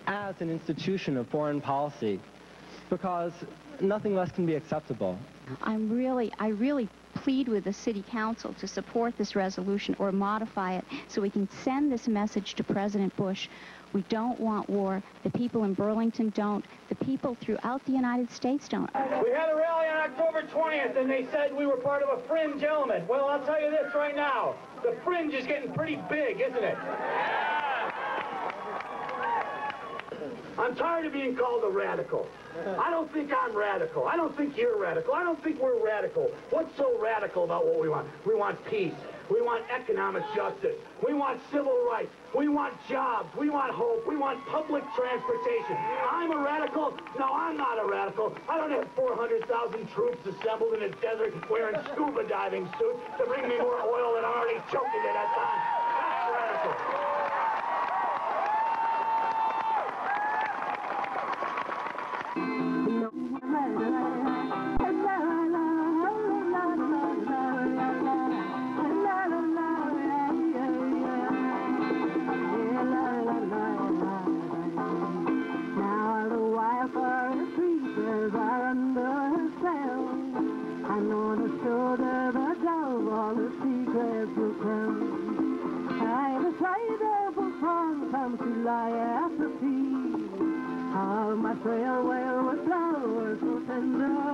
as an institution of foreign policy, because nothing less can be acceptable. I really plead with the City Council to support this resolution or modify it so we can send this message to President Bush. We don't want war. The people in Burlington don't. The people throughout the United States don't. We had a rally on October 20th, and they said we were part of a fringe element. Well, I'll tell you this right now. The fringe is getting pretty big, isn't it? I'm tired of being called a radical. I don't think I'm radical. I don't think you're radical. I don't think we're radical. What's so radical about what we want? We want peace. We want economic justice. We want civil rights. We want jobs. We want hope. We want public transportation. I'm a radical? No, I'm not a radical. I don't have 400,000 troops assembled in a desert wearing scuba diving suits to bring me more oil than I'm already choking it at time. That's radical. My frail wail with flowers so tender.